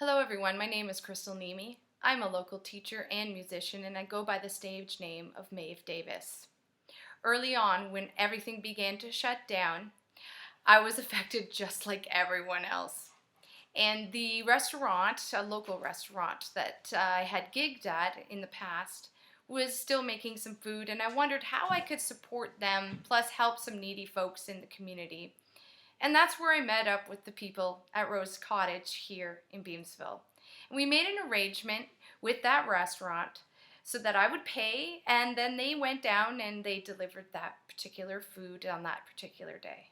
Hello everyone, my name is Crystal Nemi. I'm a local teacher and musician and I go by the stage name of Maeve Davis. Early on, when everything began to shut down, I was affected just like everyone else. And the restaurant, a local restaurant that I had gigged at in the past, was still making some food and I wondered how I could support them plus help some needy folks in the community. And that's where I met up with the people at Rose Cottage here in Beamsville. And we made an arrangement with that restaurant so that I would pay, and then they went down and they delivered that particular food on that particular day.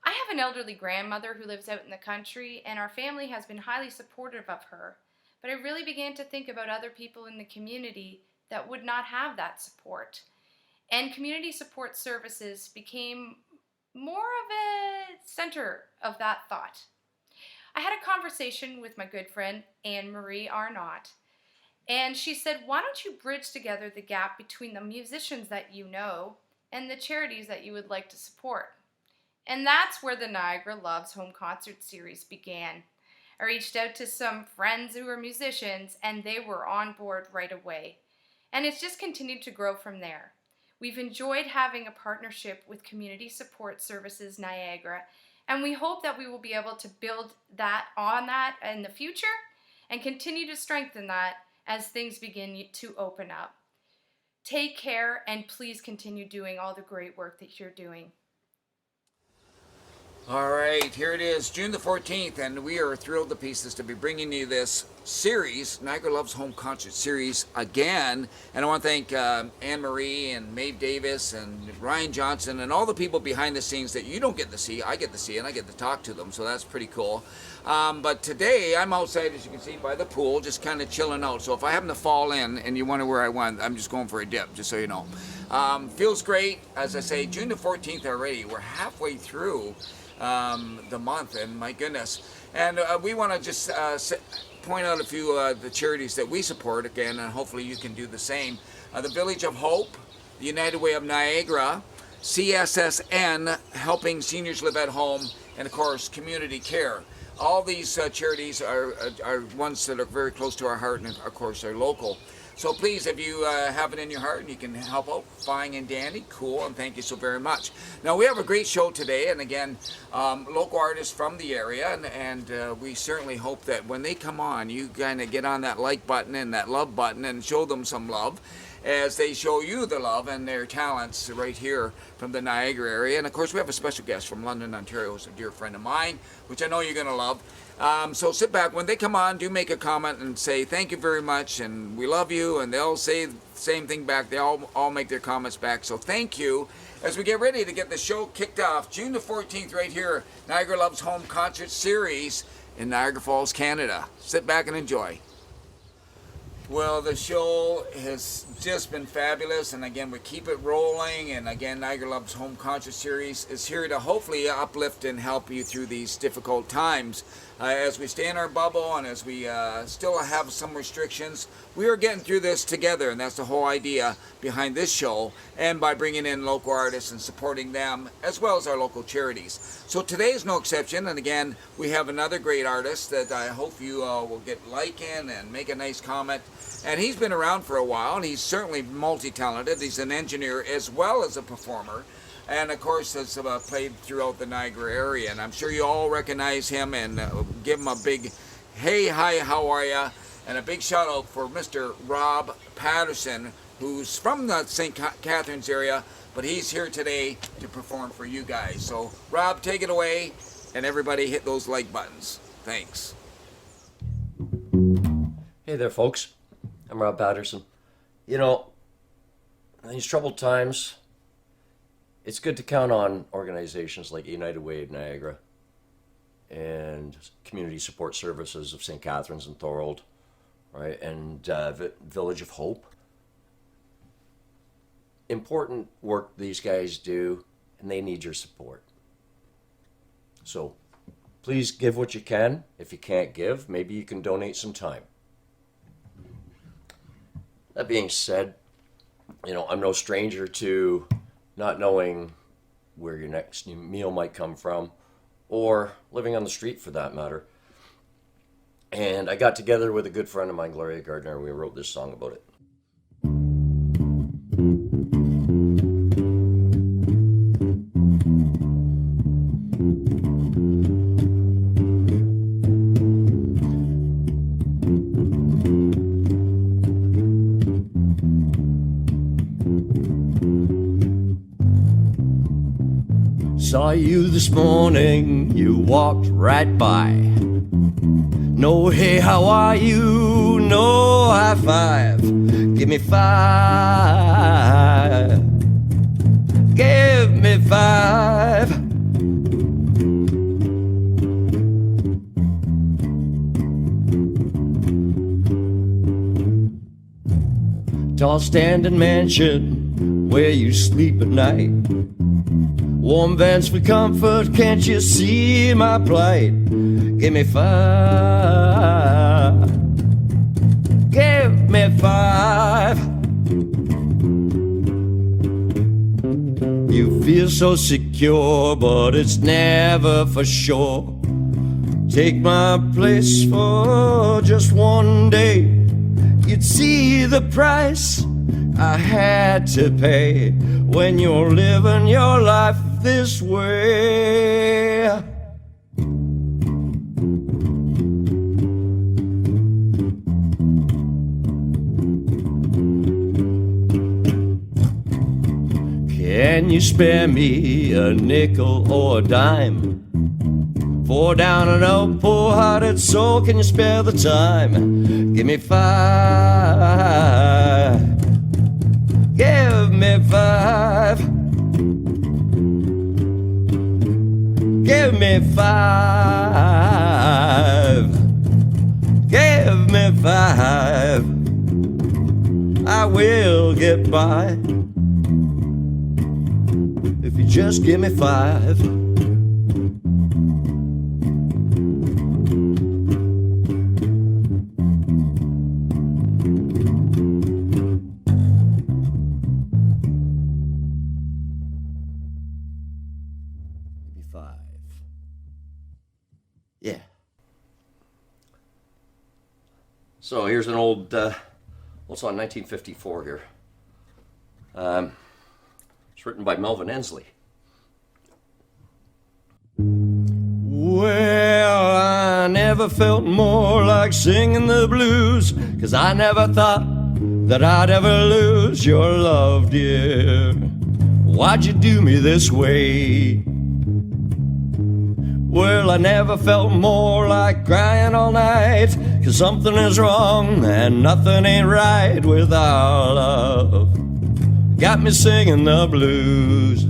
I have an elderly grandmother who lives out in the country, and our family has been highly supportive of her. But I really began to think about other people in the community that would not have that support. And community support services became more of a center of that thought. I had a conversation with my good friend Anne-Marie Arnott, and she said, why don't you bridge together the gap between the musicians that you know and the charities that you would like to support? And that's where the Niagara Loves Home Concert Series began. I reached out to some friends who were musicians, and they were on board right away. And it's just continued to grow from there. We've enjoyed having a partnership with Community Support Services Niagara, and we hope that we will be able to build that on that in the future and continue to strengthen that as things begin to open up. Take care and please continue doing all the great work that you're doing. All right, here it is, June the 14th, and we are thrilled to pieces to be bringing you this series, Niagara Loves Home Concert Series, again. And I want to thank Anne-Marie and Maeve Davis and Ryan Johnson and all the people behind the scenes that you don't get to see. I get to see and I get to talk to them, so that's pretty cool. But today, I'm outside, as you can see, by the pool, just kind of chilling out. So if I happen to fall in and you wonder where I went, I'm just going for a dip, just so you know. Feels great. As I say, June the 14th already. We're halfway through the month, and my goodness. And we want to just point out a few of the charities that we support again, and hopefully you can do the same. The Village of Hope, the United Way of Niagara, CSSN, helping seniors live at home, and of course Community Care. All these charities are ones that are very close to our heart, and of course are local. So please, if you have it in your heart and you can help out, fine and dandy, cool, and thank you so very much. Now, we have a great show today, and again, local artists from the area, and we certainly hope that when they come on, you kind of get on that like button and that love button and show them some love as they show you the love and their talents right here from the Niagara area. And of course, we have a special guest from London, Ontario, who's a dear friend of mine, which I know you're going to love. So sit back. When they come on, do make a comment and say thank you very much and we love you, and they'll say the same thing back. They all make their comments back. So thank you as we get ready to get the show kicked off. June the 14th right here, Niagara Loves Home Concert Series in Niagara Falls, Canada. Sit back and enjoy. Well, the show has just been fabulous, and again, we keep it rolling, and again, Niagara Loves Home Concert Series is here to hopefully uplift and help you through these difficult times. As we stay in our bubble and as we still have some restrictions, we are getting through this together, and that's the whole idea behind this show, and by bringing in local artists and supporting them, as well as our local charities. So today is no exception, and again, we have another great artist that I hope you will get liking and make a nice comment. And he's been around for a while, and he's certainly multi-talented. He's an engineer as well as a performer, and of course has played throughout the Niagara area. And I'm sure you all recognize him, and give him a big hey, hi, how are ya? And a big shout out for Mr. Rob Patterson, who's from the St. Catharines area, but he's here today to perform for you guys. So Rob, take it away, and everybody hit those like buttons. Thanks. Hey there, folks. I'm Rob Patterson. You know, in these troubled times, it's good to count on organizations like United Way of Niagara and Community Support Services of St. Catharines and Thorold, right, and Village of Hope. Important work these guys do, and they need your support. So please give what you can. If you can't give, maybe you can donate some time. That being said, you know, I'm no stranger to not knowing where your next meal might come from, or living on the street for that matter. And I got together with a good friend of mine, Gloria Gardner, and we wrote this song about it. Saw you this morning, you walked right by. No, hey, how are you? No, high five. Give me 5. Give me 5. Tall standing mansion where you sleep at night. Warm vents for comfort, can't you see my plight? Give me 5. Give me 5. You feel so secure, but it's never for sure. Take my place for just one day. You'd see the price I had to pay when you're living your life this way. Can you spare me a nickel or a dime? For down and out, poor-hearted soul, can you spare the time? Give me 5. Give me 5. Give me 5. Give me 5. I will get by if you just give me 5. Yeah. So here's an old song, 1954 here. It's written by Melvin Ensley. Well, I never felt more like singing the blues, 'cause I never thought that I'd ever lose your love, dear. Why'd you do me this way? Well, I never felt more like crying all night, 'cause something is wrong and nothing ain't right with our love. Got me singing the blues.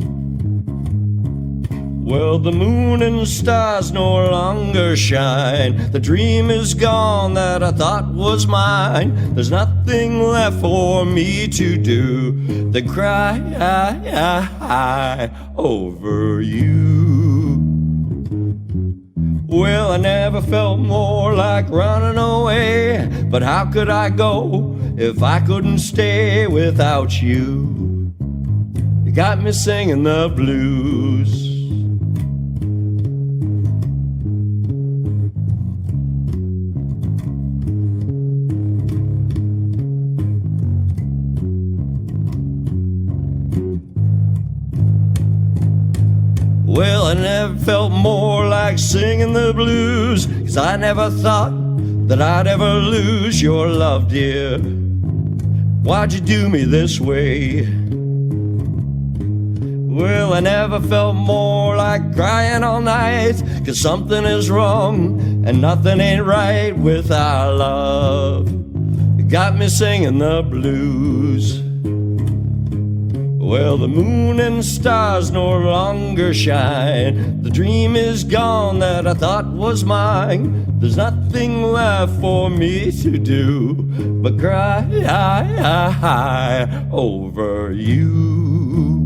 Well, the moon and stars no longer shine. The dream is gone that I thought was mine. There's nothing left for me to do than cry over you. Well, I never felt more like running away, but how could I go if I couldn't stay without you? You got me singing the blues. Well, I never felt more like singing the blues, 'cause I never thought that I'd ever lose your love, dear. Why'd you do me this way? Well, I never felt more like crying all night, 'cause something is wrong and nothing ain't right with our love. You got me singing the blues. Well, the moon and stars no longer shine. The dream is gone that I thought was mine. There's nothing left for me to do but cry over you.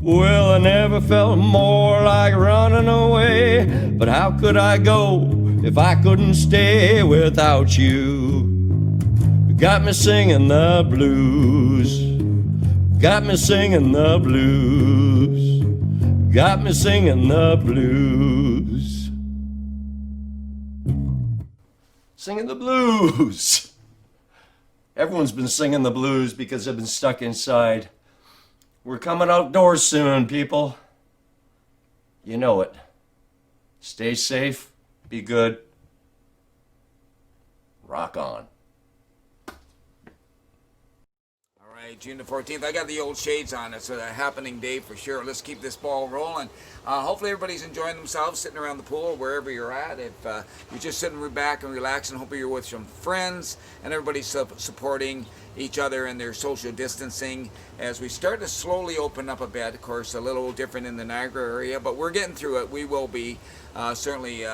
Well, I never felt more like running away, but how could I go if I couldn't stay without you? You got me singing the blues. Got me singing the blues. Got me singing the blues. Singing the blues. Everyone's been singing the blues because they've been stuck inside. We're coming outdoors soon, people. You know it. Stay safe, be good. Rock on. June the 14th. I got the old shades on. It's a happening day for sure. Let's keep this ball rolling. Hopefully everybody's enjoying themselves, sitting around the pool, wherever you're at. If you're just sitting back and relaxing, hopefully you're with some friends and everybody's supporting each other in their social distancing as we start to slowly open up a bit. Of course, a little different in the Niagara area, but we're getting through it. We will be certainly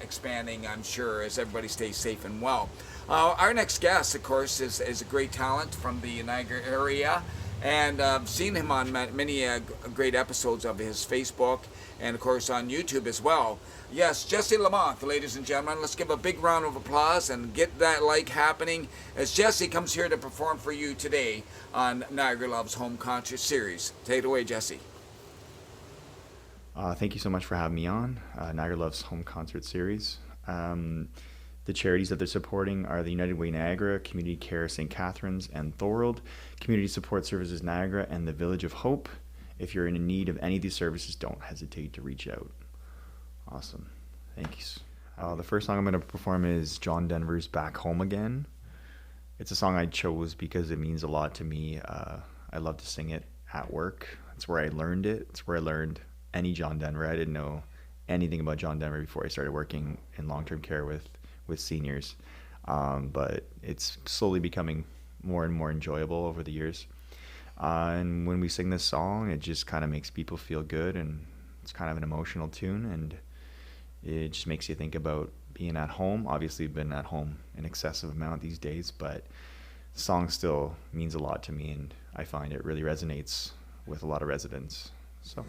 expanding, I'm sure, as everybody stays safe and well. Our next guest, of course, is a great talent from the Niagara area, and I've seen him on many great episodes of his Facebook and, of course, on YouTube as well. Yes, Jesse Lamothe, ladies and gentlemen. Let's give a big round of applause and get that like happening as Jesse comes here to perform for you today on Niagara Loves Home Concert Series. Take it away, Jesse. Thank you so much for having me on Niagara Loves Home Concert Series. The charities that they're supporting are the United Way Niagara, Community Care St. Catharines and Thorold, Community Support Services Niagara, and the Village of Hope. If you're in need of any of these services, don't hesitate to reach out. Awesome. Thanks. The first song I'm going to perform is John Denver's Back Home Again. It's a song I chose because it means a lot to me. I love to sing it at work. It's where I learned it. It's where I learned any John Denver. I didn't know anything about John Denver before I started working in long-term care with seniors, but it's slowly becoming more and more enjoyable over the years, and when we sing this song, it just kind of makes people feel good, and it's kind of an emotional tune, and it just makes you think about being at home. Obviously I've been at home an excessive amount these days, but the song still means a lot to me, and I find it really resonates with a lot of residents. So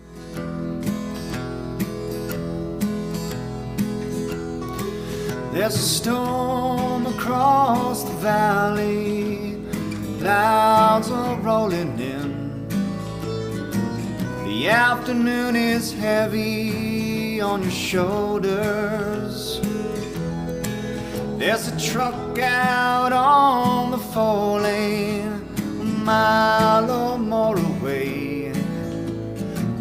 there's a storm across the valley, clouds are rolling in. The afternoon is heavy on your shoulders. There's a truck out on the 4-lane, a mile or more away.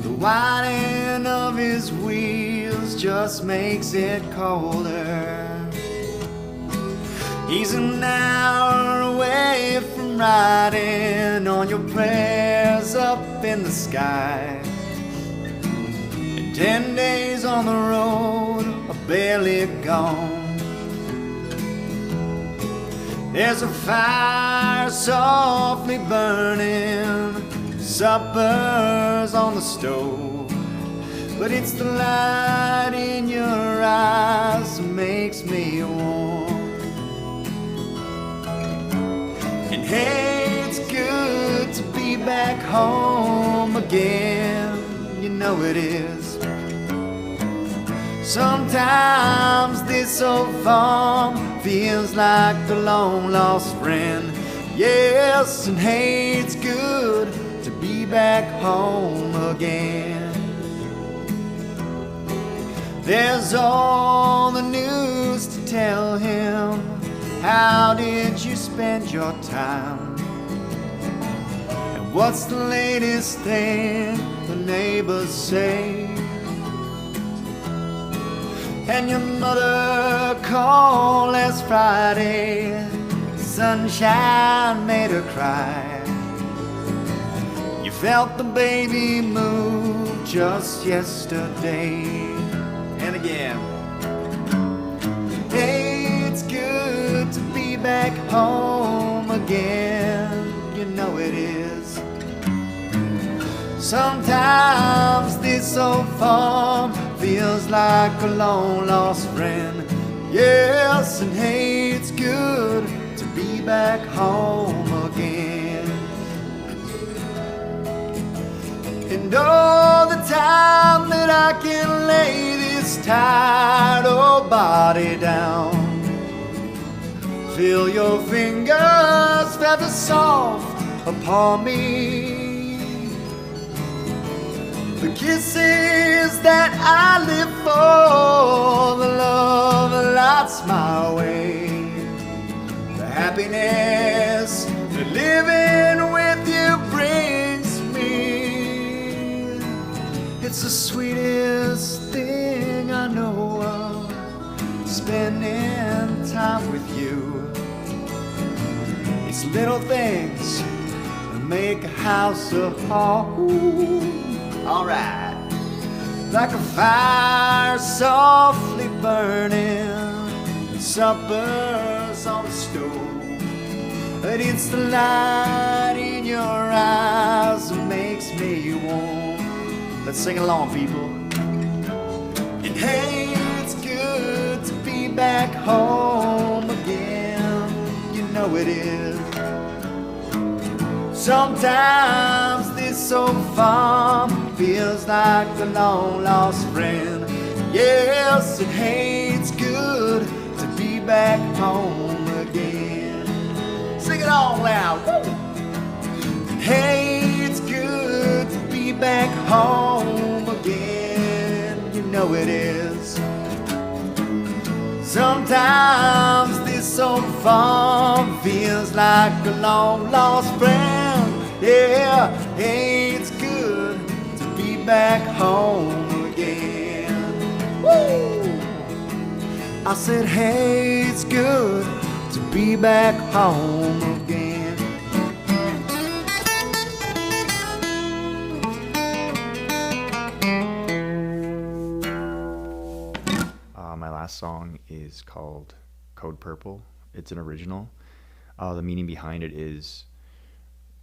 The whining of his wheels just makes it colder. He's an hour away from riding on your prayers up in the sky. And 10 days on the road are barely gone. There's a fire softly burning, supper's on the stove, but it's the light in your eyes that makes me warm. And hey, it's good to be back home again, you know it is. Sometimes this old farm feels like the long lost friend. Yes, and hey, it's good to be back home again. There's all the news to tell him. How did you spend your time? And what's the latest thing the neighbors say? And your mother called last Friday, sunshine made her cry. You felt the baby move just yesterday. And again, hey, it's good to be back home again, you know it is. Sometimes this old farm feels like a long lost friend. Yes, and hey, it's good to be back home again. And all the time that I can lay this tired old body down, feel your fingers feather soft upon me. The kisses that I live for, the love that lights my way. happiness that living with you brings me. It's the sweetest thing I know of, spending time with you. It's little things that make a house a home. Alright. Like a fire softly burning, and supper's on the stove. But it's the light in your eyes that makes me warm. Let's sing along, people. And hey, it's good to be back home again. You know it is. Sometimes this old farm feels like a long lost friend. Yes, and hey, it's good to be back home again. Sing it all loud. Woo! Hey, it's good to be back home again. You know it is. Sometimes this old farm feels like a long lost friend. Yeah, hey, it's good to be back home again. Woo! I said, hey, it's good to be back home again. My last song is called Code Purple. It's an original. The meaning behind it is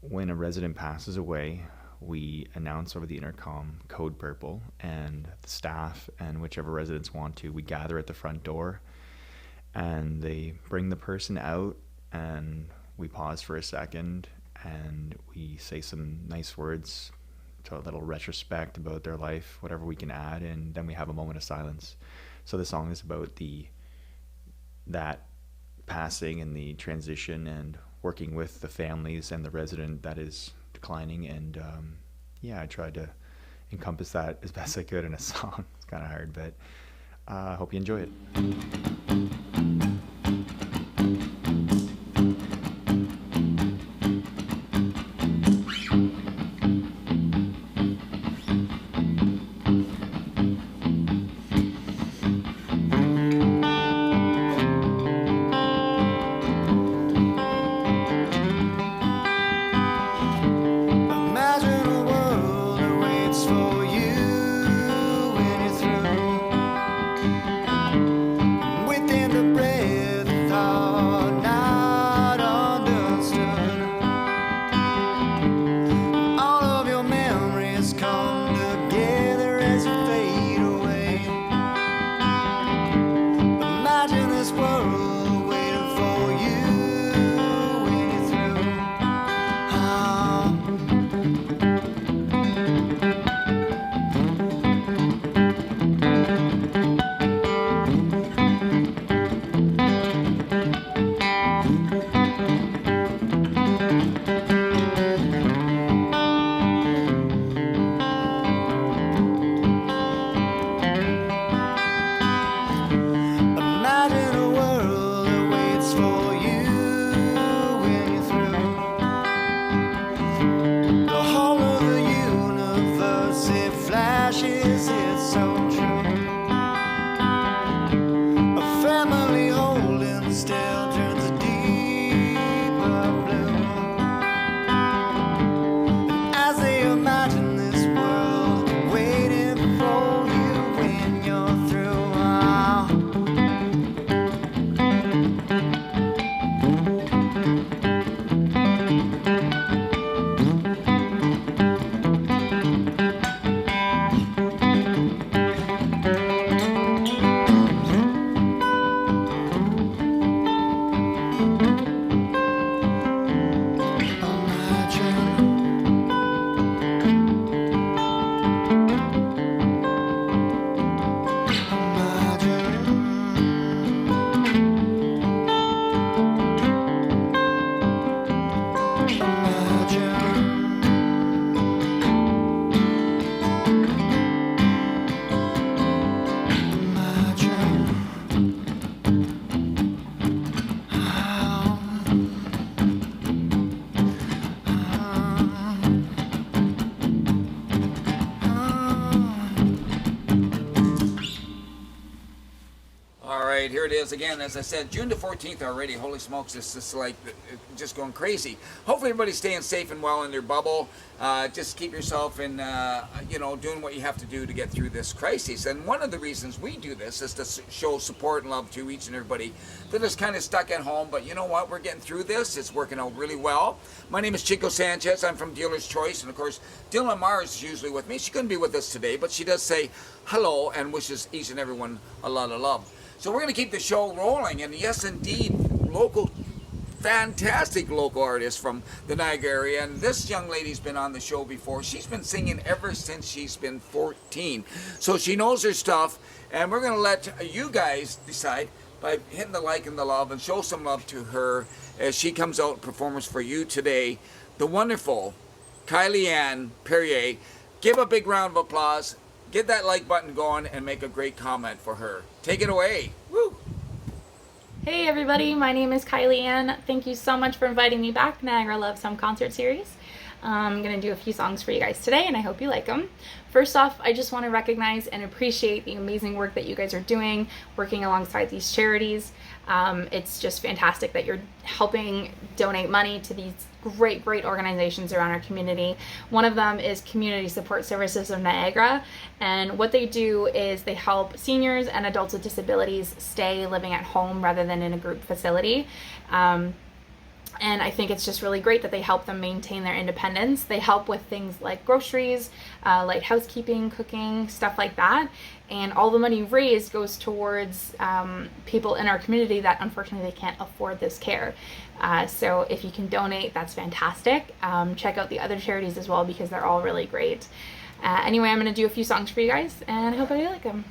when a resident passes away, we announce over the intercom Code Purple, and the staff and whichever residents want to, we gather at the front door and they bring the person out and we pause for a second and we say some nice words to a little retrospect about their life, whatever we can add, and then we have a moment of silence. So the song is about that passing and the transition and working with the families and the resident that is declining. And I tried to encompass that as best I could in a song. It's kind of hard, but I hope you enjoy it. right, here it is again. As I said, June the 14th already. Holy smokes, it's just like just going crazy. Hopefully everybody's staying safe and well in their bubble. Just keep yourself in, doing what you have to do to get through this crisis. And one of the reasons we do this is to show support and love to each and everybody that is kind of stuck at home. But you know what? We're getting through this. It's working out really well. My name is Chico Sanchez. I'm from Dealer's Choice. And of course, Dylan Mars is usually with me. She couldn't be with us today, but she does say hello and wishes each and everyone a lot of love. So we're going to keep the show rolling, and yes, indeed, fantastic local artist from the Niagara area, and this young lady's been on the show before. She's been singing ever since she's been 14, so she knows her stuff, and we're going to let you guys decide by hitting the like and the love and show some love to her as she comes out and performs for you today, the wonderful Kyleeann Perrier. Give a big round of applause. Get that like button going and make a great comment for her. Take it away. Woo! Hey everybody, my name is Kyleeann. Thank you so much for inviting me back, Niagara Loves Home Concert Series. I'm going to do a few songs for you guys today, and I hope you like them. First off, I just want to recognize and appreciate the amazing work that you guys are doing, working alongside these charities. It's just fantastic that you're helping donate money to these great organizations around our community. One of them is Community Support Services of Niagara, and what they do is they help seniors and adults with disabilities stay living at home rather than in a group facility. And I think it's just really great that they help them maintain their independence. They help with things like groceries, light housekeeping, cooking, stuff like that. And all the money raised goes towards people in our community that unfortunately they can't afford this care. So if you can donate, that's fantastic. Check out the other charities as well because they're all really great. Anyway, I'm going to do a few songs for you guys, and I hope you like them.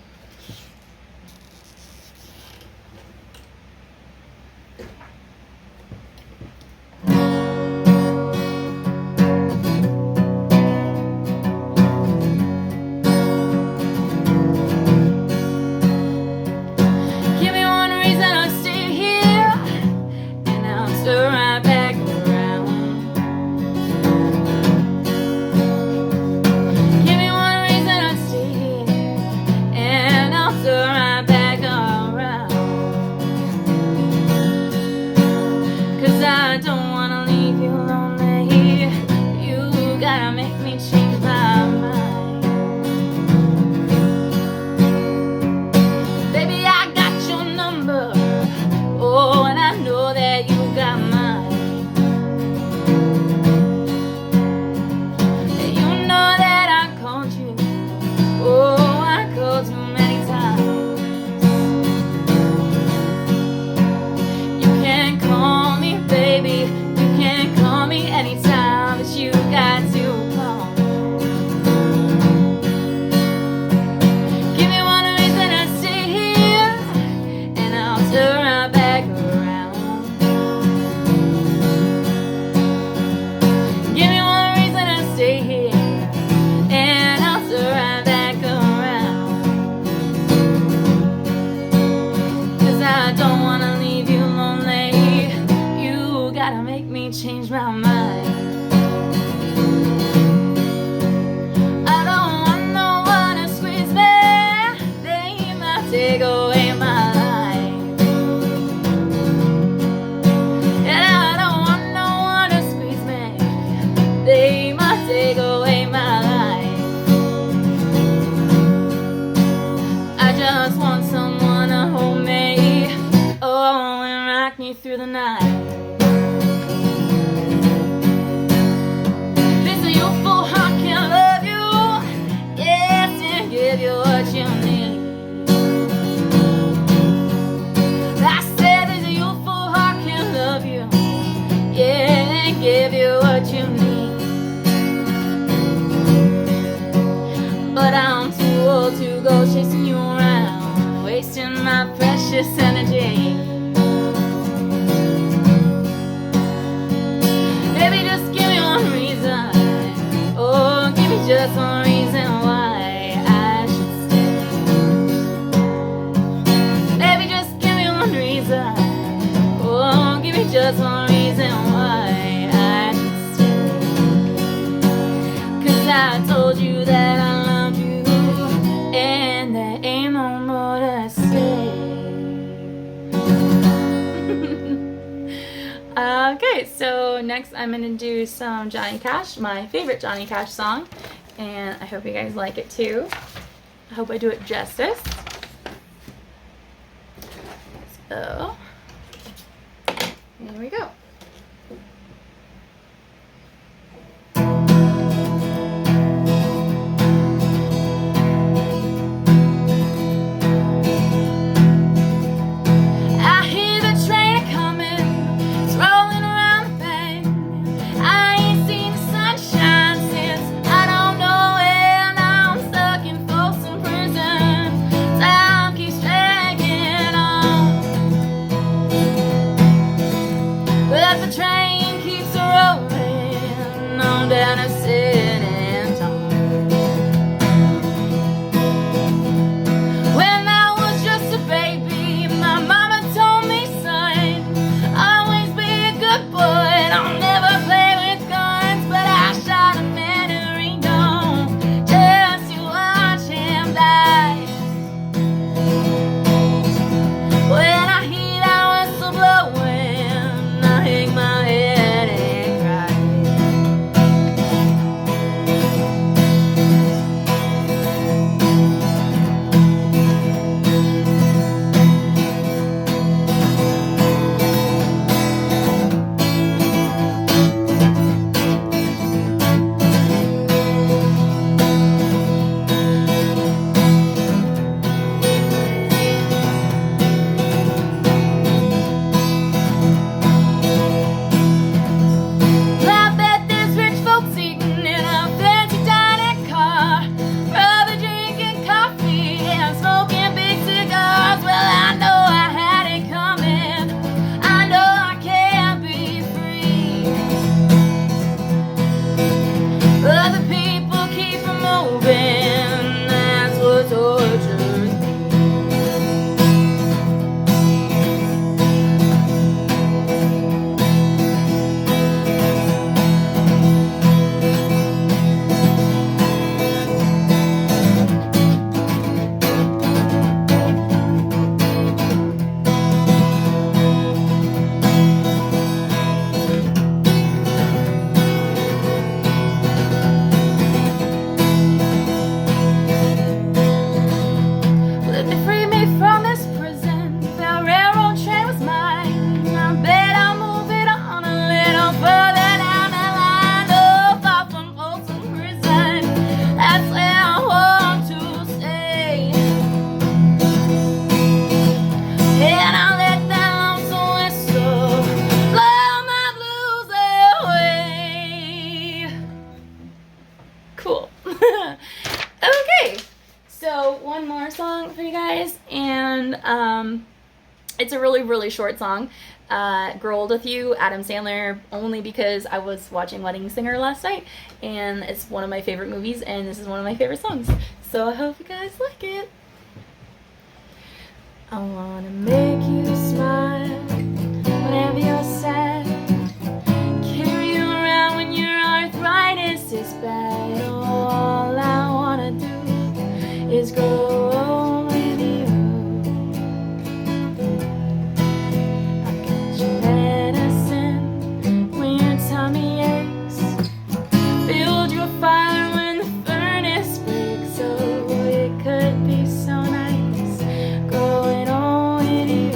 Change my mind. I don't want no one to squeeze me. They might take away my life. And I don't want no one to squeeze me. They might take away my life. I just want someone to hold me, oh, and rock me through the night. Give you what you need. I said there's a youthful heart can love you, yeah, and give you what you need. But I'm too old to go chasing you around, wasting my precious energy. Baby, just give me one reason, oh, give me just one reason why. Oh, give me just one reason why I should stay. 'Cause I told you that I love you, and there ain't no more to say. Alright, so next I'm going to do some Johnny Cash, my favorite Johnny Cash song, and I hope you guys like it too. I hope I do it justice. So, here we go. It's a really short song. Grow Old With You, Adam Sandler, only because I was watching Wedding Singer last night, and it's one of my favorite movies, and this is one of my favorite songs. So I hope you guys like it. I wanna make you smile whenever you're sad. Carry you around when your arthritis is bad. All I wanna do is grow old with you. I'll get you medicine when your tummy aches. Build you a fire when the furnace breaks. So it could be so nice growing old with you.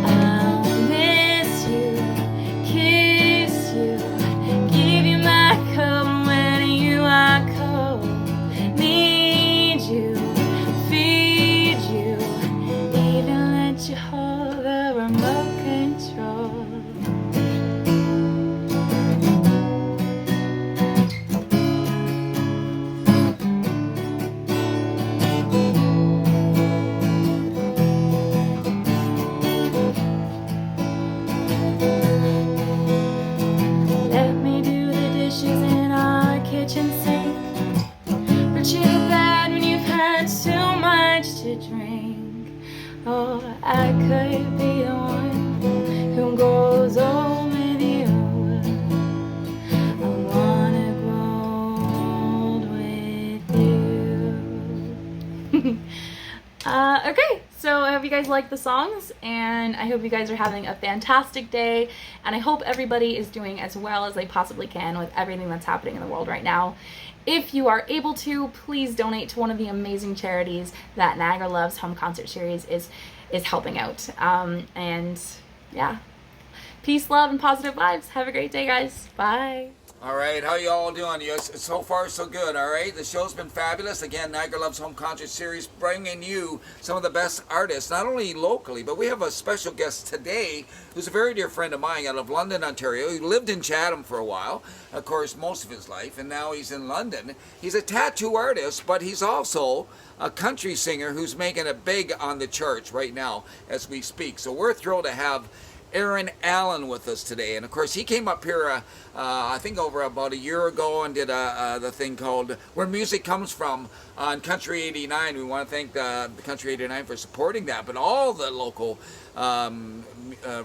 I'll miss you, kiss you, give you my cup when you are cold. Need you, feed you, even let you hold the remote control. Let me do the dishes in our kitchen sink. But you're bad when you've had too much to drink. Oh, I could be the one who grows old with you. I wanna grow old with you. Okay, so I hope hope you guys like the songs, and I hope you guys are having a fantastic day, and I hope everybody is doing as well as they possibly can with everything that's happening in the world right now. If you are able to, please donate to one of the amazing charities that Niagara Loves Home Concert Series is helping out. And yeah, peace, love, and positive vibes. Have a great day, guys. Bye. All right, how you all doing? So far, so good, all right? The show's been fabulous. Again, Niagara Loves Home Concert Series, bringing you some of the best artists, not only locally, but we have a special guest today who's a very dear friend of mine out of London, Ontario. He lived in Chatham for a while, of course, most of his life, and now he's in London. He's a tattoo artist, but he's also a country singer who's making it big on the charts right now as we speak. So we're thrilled to have Aaron Allen with us today, and of course he came up here I think over about a year ago and did the thing called Where Music Comes From on Country 89. We want to thank the Country 89 for supporting that, but all the local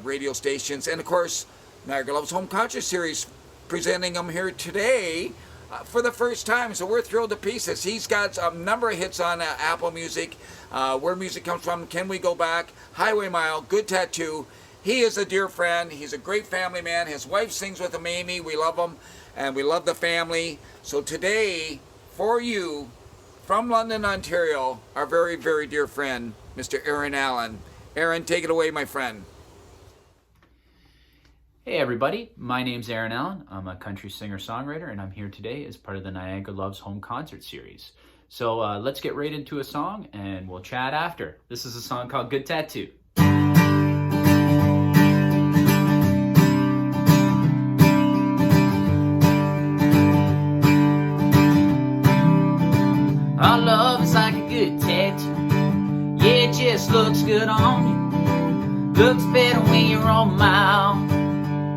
radio stations, and of course Niagara Loves Home Concert Series presenting him here today for the first time. So we're thrilled to pieces. He's got a number of hits on Apple Music, Where Music Comes From, Can We Go Back, Highway Mile, Good Tattoo. He is a dear friend. He's a great family man. His wife sings with him, Amy. We love him, and we love the family. So today, for you, from London, Ontario, our very, very dear friend, Mr. Aaron Allen. Aaron, take it away, my friend. Hey everybody, my name's Aaron Allen. I'm a country singer-songwriter, and I'm here today as part of the Niagara Loves Home Concert Series. So let's get right into a song, and we'll chat after. This is a song called Good Tattoo. Our love is like a good tattoo. Yeah, it just looks good on you. Looks better when you're on my own.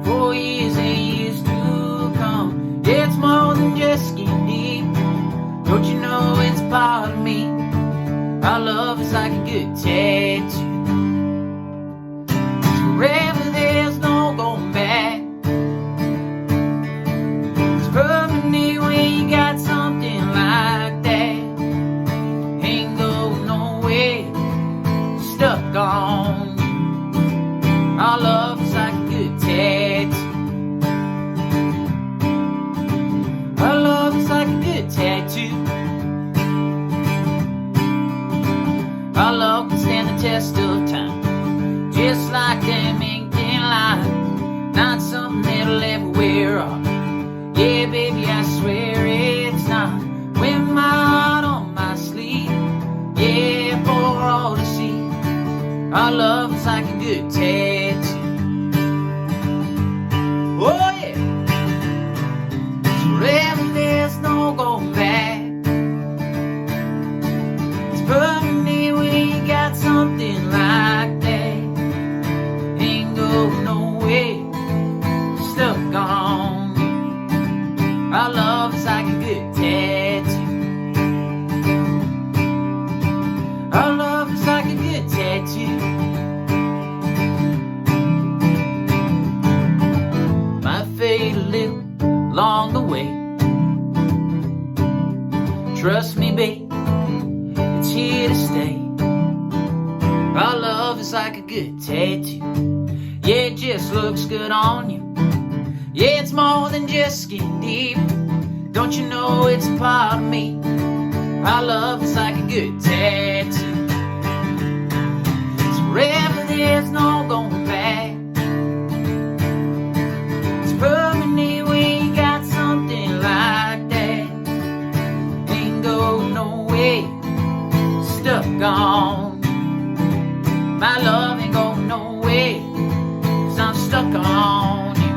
4 years ain't years to come. Yeah, it's more than just skin deep. Don't you know it's part of me? Our love is like a good tattoo. Forever there's no going back. It's permanent when you got something like that. Ain't going nowhere, stuck on you. Our love is like a good tattoo. Our love is like a good tattoo. Our love can stand the test of time, just like them ink and line. Not something that'll ever wear off. Yeah, baby, I swear it's not. When my heart on my sleeve, yeah, for all to see. Our love is like a good tattoo. Oh yeah. Forever there's no going back. It's permanent when you got something like that. Ain't going nowhere, stuck on you. Our love is like a good tattoo. Our love is like a good tattoo. Might fade a little along the way. Trust me, babe, it's here to stay. Our love is like a good tattoo. Yeah, it just looks good on you. Yeah, it's more than just skin deep. Don't you know it's a part of me? Our love is like a good tattoo. It's forever, there's no going back. It's permanent when you got something like that. Ain't going nowhere, stuck on you. My love ain't going nowhere, 'cause I'm stuck on you.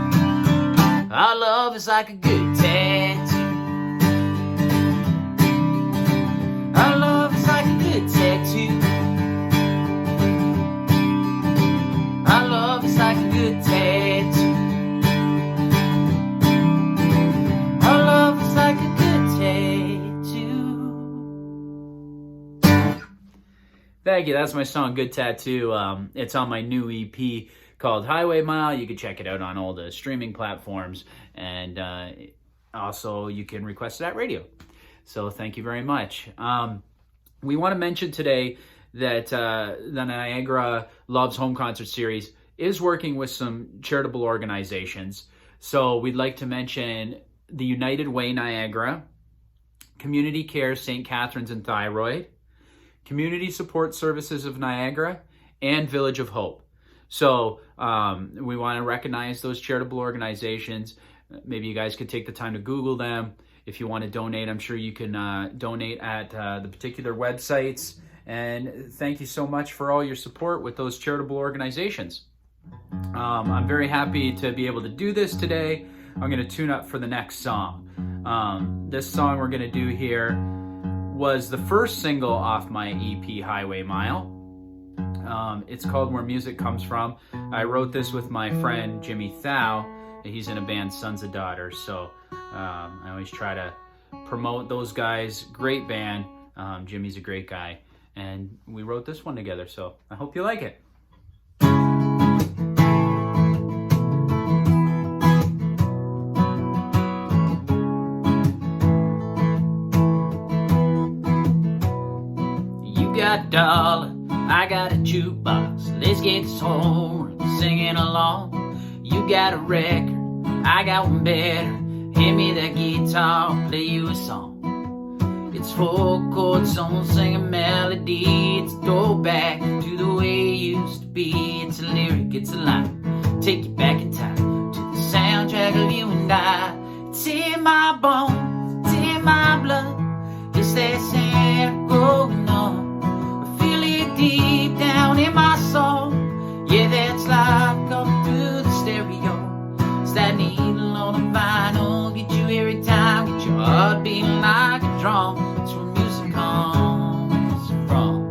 Our love is like a good tattoo. Our love is like a good tattoo. Our love is like a good tattoo. Our love is like a good tattoo. Thank you. That's my song, Good Tattoo. It's on my new EP called Highway Mile. You can check it out on all the streaming platforms, and also you can request it at radio. So thank you very much. We want to mention today that the Niagara Loves Home Concert Series is working with some charitable organizations. So we'd like to mention the United Way Niagara, Community Care St. Catharines and Thyroid, Community Support Services of Niagara, and Village of Hope. So we want to recognize those charitable organizations. Maybe you guys could take the time to Google them. If you want to donate, I'm sure you can donate at the particular websites. And thank you so much for all your support with those charitable organizations. I'm very happy to be able to do this today. I'm going to tune up for the next song. This song we're going to do here was the first single off my EP, Highway Mile. It's called Where Music Comes From. I wrote this with my friend Jimmy Thau. He's in a band, Sons of Daughters. So I always try to promote those guys. Great band. Jimmy's a great guy. And we wrote this one together. So I hope you like it. Got a dollar, I got a jukebox. Let's get this home, singing along. You got a record, I got one better. Hand me that guitar, play you a song. It's 4 chords, someone sing a melody. It's a throwback to the way it used to be. It's a lyric, it's a line, take you back in time to the soundtrack of you and I. It's in my bones, it's in my blood. It's that sound growing on. Deep down in my soul, yeah, that's life coming through the stereo. It's that needle on the vinyl, get you every time, get your heart beating like a drum. It's where music comes from.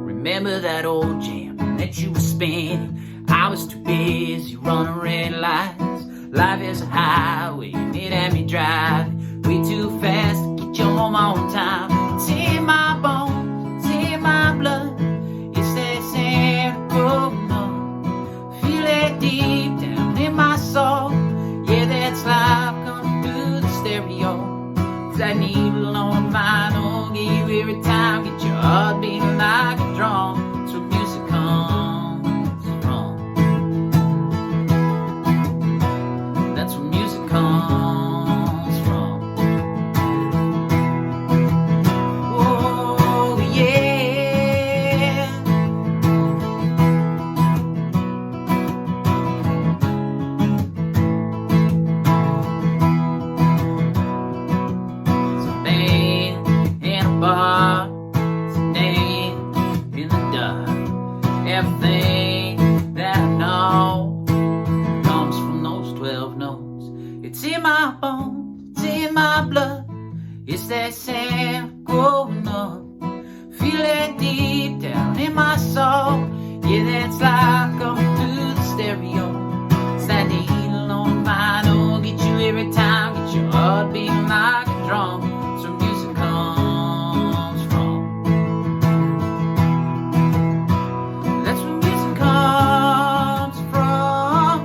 Remember that old jam that you were spinning? I was too busy running red lights. Life is a highway, and it had me driving way too fast to get you home on time. It's in my bones, it's in my blood. It's that sound growing up. Feel it deep down in my soul. Yeah, that's life coming through the stereo. It's that needle on the vinyl, get you every time, get your heart beating like a drum. It's where music comes from. That's where music comes. Everything that I know comes from those 12 notes. It's in my bones, it's in my blood. It's that sound growing up. Feel it deep down in my soul. Yeah, that's like coming through the stereo. It's that needle on the vinyl, get you every time, get your heart beating like a drum. So music comes from. Comes from.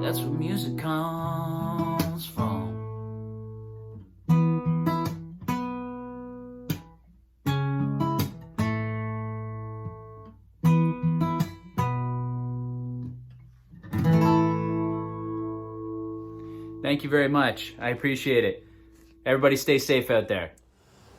That's where music comes from. Thank you very much. I appreciate it. Everybody stay safe out there.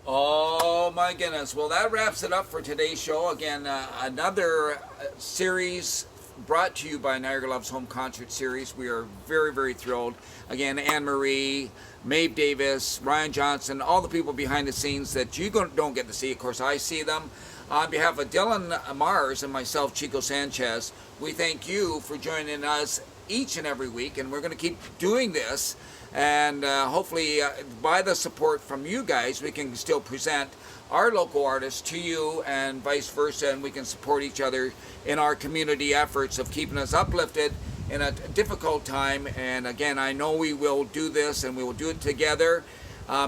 Oh my goodness. Well, that wraps it up for today's show. Again, another series brought to you by Niagara Loves Home Concert Series. We are very, very thrilled. Again, Anne-Marie, Maeve Davis, Ryan Johnson, all the people behind the scenes that you don't get to see. Of course, I see them. On behalf of Dylan Mars and myself, Chico Sanchez, we thank you for joining us each and every week, and we're going to keep doing this. And hopefully, by the support from you guys, we can still present our local artists to you and vice versa, and we can support each other in our community efforts of keeping us uplifted in a difficult time. And again, I know we will do this, and we will do it together.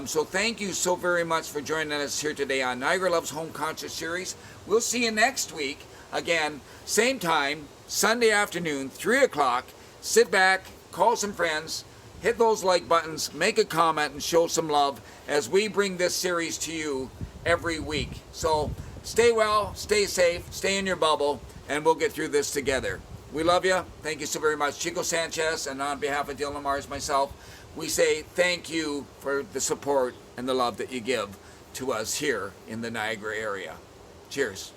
So thank you so very much for joining us here today on Niagara Loves Home Concert Series. We'll see you next week. Again, same time, Sunday afternoon, 3 o'clock. Sit back, call some friends, hit those like buttons, make a comment, and show some love as we bring this series to you every week. So stay well, stay safe, stay in your bubble, and we'll get through this together. We love you. Thank you so very much. Chico Sanchez, and on behalf of Dylan Mars, myself, we say thank you for the support and the love that you give to us here in the Niagara area. Cheers.